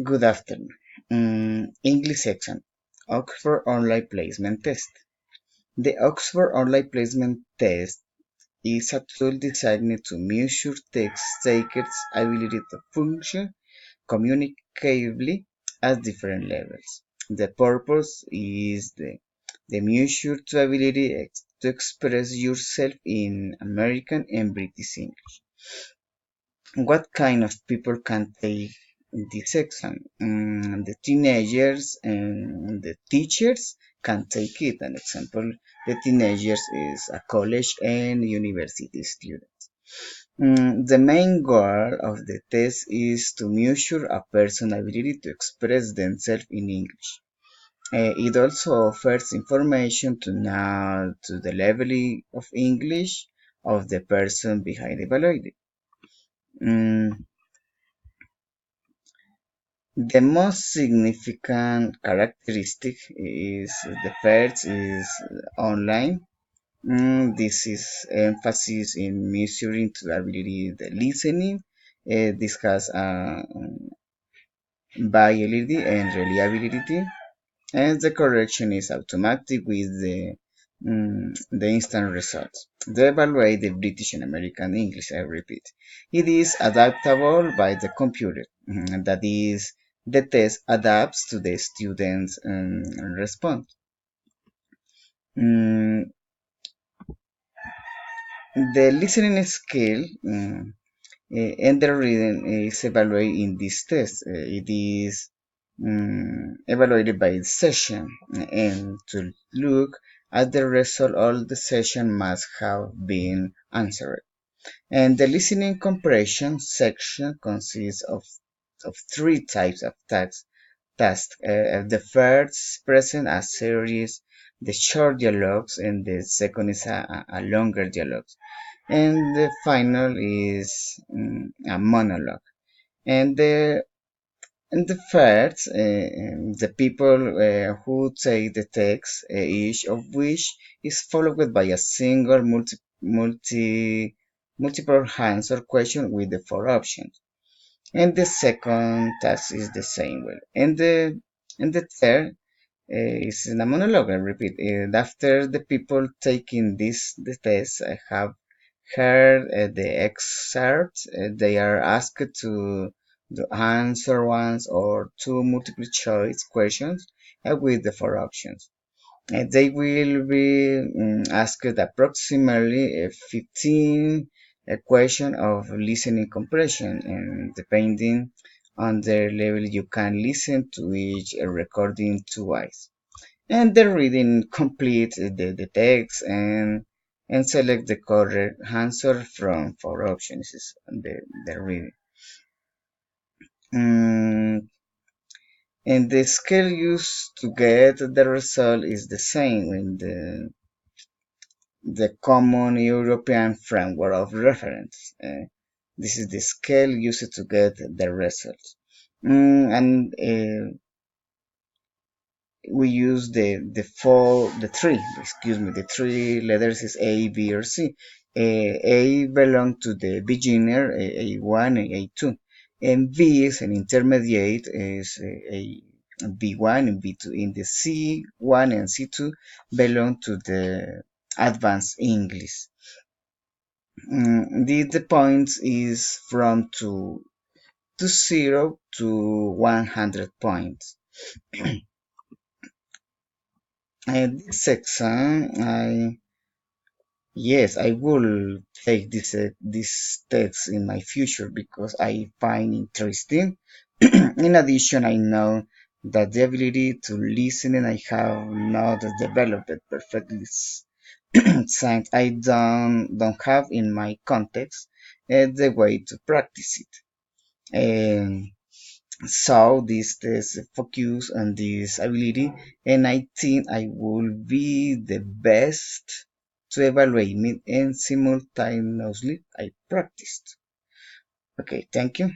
Good afternoon. English section. Oxford Online Placement Test. The Oxford Online Placement Test is a tool designed to measure test takers' ability to function communicatively at different levels. The purpose is the measure to ability to express yourself in American and British English. What kind of people can take this exam? The teenagers and the teachers can take it. An example, the teenagers is a college and university student. The main goal of the test is to measure a person's ability to express themselves in English. It also offers information to know to the level of English of the person behind the evaluated. Mm, The most significant characteristic is the first is online. This is emphasis in measuring to the ability the listening. This has viability and reliability, and the correction is automatic with the instant results. They evaluate the British and American English, I repeat. It is adaptable by the computer. That is, the test adapts to the student's response. Mm, the listening skill and the reading is evaluated in this test. It is evaluated by session, and to look at the result, all the session must have been answered. And the listening comprehension section consists of three types of tasks. The first present a series, the short dialogues, and the second is a longer dialogue. And the final is a monologue. And the first, the people who take the text, each of which is followed by a single multiple answer question with the four options. And the second task is the same way. And the third is in a monologue. I repeat. After the people taking the test have heard the excerpt, they are asked to answer once or two multiple choice questions with the four options. They will be asked approximately 15 question of listening comprehension, and depending on their level, you can listen to each recording twice. And the reading complete the text and select the correct answer from four options is the reading. Mm, and the scale used to get the result is the same in the common European framework of reference. This is the scale used to get the result. And we use the three letters is A, B, or C. A belong to the beginner, A1 and A2, and B is an intermediate, is a B1 and B2. In the C1 and C2 belong to the advanced English. The points is from to 0 to 100 points. This exam, yes, I will take this text in my future because I find interesting. In addition, I know that the ability to listen and I have not developed it perfectly since I don't have in my context the way to practice it. Um, so this test focus on this ability, and I think I will be the best to evaluate me and simultaneously I practiced. Okay, thank you.